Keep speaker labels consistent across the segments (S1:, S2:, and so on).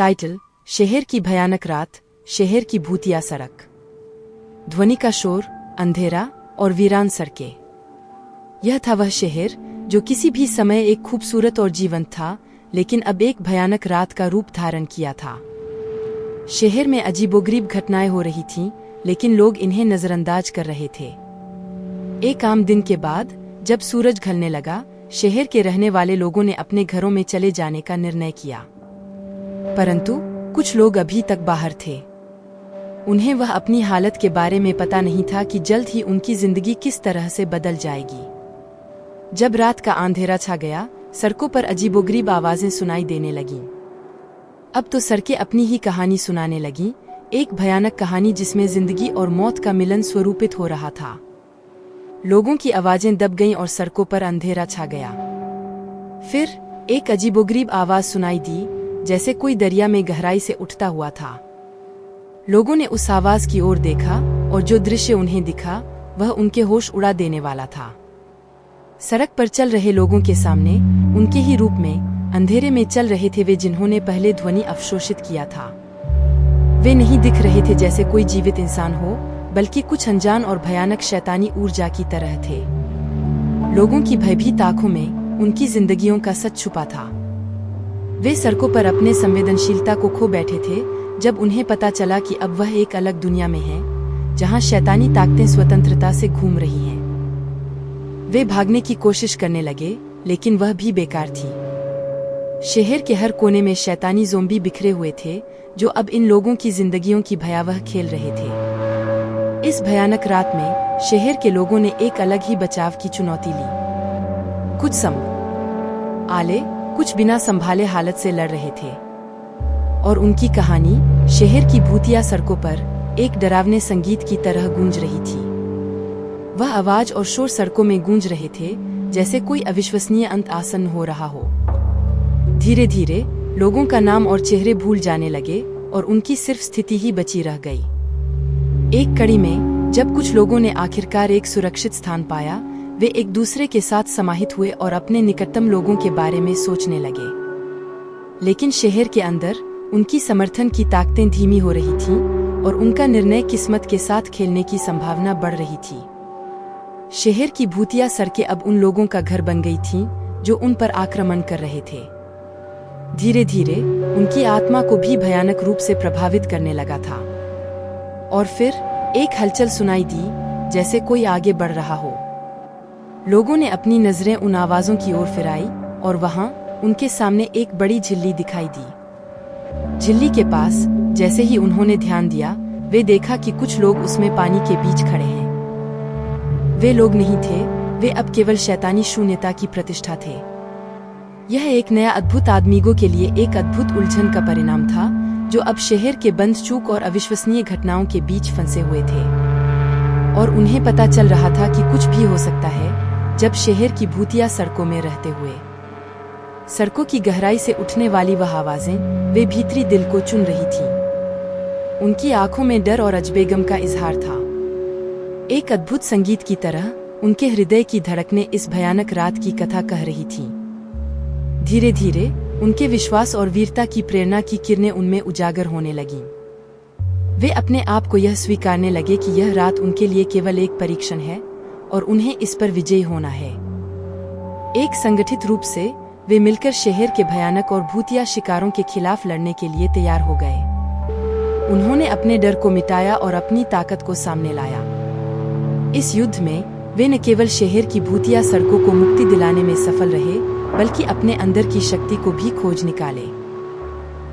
S1: Title: शहर की भयानक रात, शहर की भूतिया सड़क। ध्वनि का शोर, अंधेरा और वीरान सड़कें। यह था वह शहर जो किसी भी समय एक खूबसूरत और जीवंत था, लेकिन अब एक भयानक रात का रूप धारण किया था। शहर में अजीबोगरीब घटनाएं हो रही थीं, लेकिन लोग इन्हें नजरअंदाज कर रहे थे। एक आम दिन के बाद जब सूरज ढलने लगा, शहर के रहने वाले लोगों ने अपने घरों में चले जाने का निर्णय किया। परंतु कुछ लोग अभी तक बाहर थे। उन्हें वह अपनी हालत के बारे में पता नहीं था कि जल्द ही उनकी जिंदगी किस तरह से बदल जाएगी। जब रात का अंधेरा छा गया, सड़कों पर अजीबोगरीब आवाजें सुनाई देने लगीं। अब तो सड़कें अपनी ही कहानी सुनाने लगीं, एक भयानक कहानी जिसमें जिंदगी और मौत का मिलन स्वरूपित हो रहा था। लोगों की आवाजें दब गईं और सड़कों पर अंधेरा छा गया। फिर एक अजीबोगरीब आवाज सुनाई दी, जैसे कोई दरिया में गहराई से उठता हुआ था। लोगों ने उस आवाज की ओर देखा और जो दृश्य उन्हें दिखा वह उनके होश उड़ा देने वाला था। सड़क पर चल रहे लोगों के सामने उनके ही रूप में अंधेरे में चल रहे थे वे जिन्होंने पहले ध्वनि अवशोषित किया था। वे नहीं दिख रहे थे जैसे कोई जीवित इंसान हो, बल्कि कुछ अनजान और भयानक शैतानी ऊर्जा की तरह थे। लोगों की भयभीत आंखों में उनकी जिंदगियों का सच छुपा था। वे सड़कों पर अपने संवेदनशीलता को खो बैठे थे जब उन्हें पता चला कि अब वह एक अलग दुनिया में है, जहां शैतानी ताकतें स्वतंत्रता से घूम रही हैं। वे भागने की कोशिश करने लगे, लेकिन वह भी बेकार थी। शहर के हर कोने में शैतानी ज़ोंबी बिखरे हुए थे, जो अब इन लोगों की जिंदगियों की भयावह खेल रहे थे। इस भयानक रात में शहर के लोगों ने एक अलग ही बचाव की चुनौती ली। कुछ आले, कुछ बिना संभाले हालत से लड़ रहे थे, और उनकी कहानी शहर की भूतिया सड़कों पर एक डरावने संगीत की तरह गूंज रही थी। वह आवाज और शोर सड़कों में गूंज रहे थे, जैसे कोई अविश्वसनीय अंत आसन्न हो रहा हो। धीरे धीरे लोगों का नाम और चेहरे भूल जाने लगे और उनकी सिर्फ स्थिति ही बची रह गई। एक कड़ी में जब कुछ लोगों ने आखिरकार एक सुरक्षित स्थान पाया, वे एक दूसरे के साथ समाहित हुए और अपने निकटतम लोगों के बारे में सोचने लगे। लेकिन शहर के अंदर उनकी समर्थन की ताकतें धीमी हो रही थीं और उनका निर्णय किस्मत के साथ खेलने की संभावना बढ़ रही थी। शहर की भूतिया सड़कें अब उन लोगों का घर बन गई थीं जो उन पर आक्रमण कर रहे थे। धीरे धीरे उनकी आत्मा को भी भयानक रूप से प्रभावित करने लगा था। और फिर एक हलचल सुनाई दी, जैसे कोई आगे बढ़ रहा हो। लोगों ने अपनी नजरें उन आवाजों की ओर फिराई और वहां उनके सामने एक बड़ी झिल्ली दिखाई दी। झिल्ली के पास जैसे ही उन्होंने ध्यान दिया, वे देखा कि कुछ लोग उसमें पानी के बीच खड़े हैं। वे लोग नहीं थे, वे अब केवल शैतानी शून्यता की प्रतिष्ठा थे। यह एक नया अद्भुत आदमीगो के लिए एक अद्भुत उलझन का परिणाम था, जो अब शहर के बंद चूक और अविश्वसनीय घटनाओं के बीच फंसे हुए थे। और उन्हें पता चल रहा था कि कुछ भी हो सकता है जब शहर की भूतिया सड़कों में रहते हुए। सड़कों की गहराई से उठने वाली वह आवाजें वे भीतरी दिल को चुन रही थीं। उनकी आंखों में डर और अजबेगम का इजहार था। एक अद्भुत संगीत की तरह उनके हृदय की धड़कनें इस भयानक रात की कथा कह रही थीं। धीरे धीरे उनके विश्वास और वीरता की प्रेरणा की किरणें उनमें उजागर होने लगीं। वे अपने आप को यह स्वीकारने लगे कि यह रात उनके लिए केवल एक परीक्षण है और उन्हें इस पर विजयी होना है। एक संगठित रूप से वे मिलकर शहर के भयानक और भूतिया शिकारों के खिलाफ लड़ने के लिए तैयार हो गए। उन्होंने अपने डर को मिटाया और अपनी ताकत को सामने लाया। इस युद्ध में वे न केवल शहर की भूतिया सड़कों को मुक्ति दिलाने में सफल रहे, बल्कि अपने अंदर की शक्ति को भी खोज निकाले।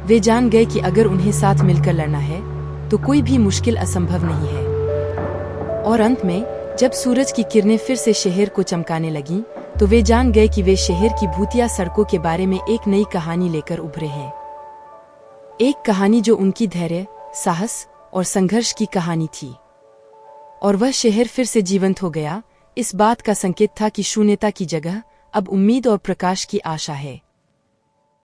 S1: वे जान गए कि अगर उन्हें साथ मिलकर लड़ना है तो कोई भी मुश्किल असंभव नहीं है। और अंत में जब सूरज की किरणें फिर से शहर को चमकाने लगीं, तो वे जान गए कि वे शहर की भूतिया सड़कों के बारे में एक नई कहानी लेकर उभरे हैं। एक कहानी जो उनकी धैर्य, साहस और संघर्ष की कहानी थी। और वह शहर फिर से जीवंत हो गया। इस बात का संकेत था कि शून्यता की जगह अब उम्मीद और प्रकाश की आशा है।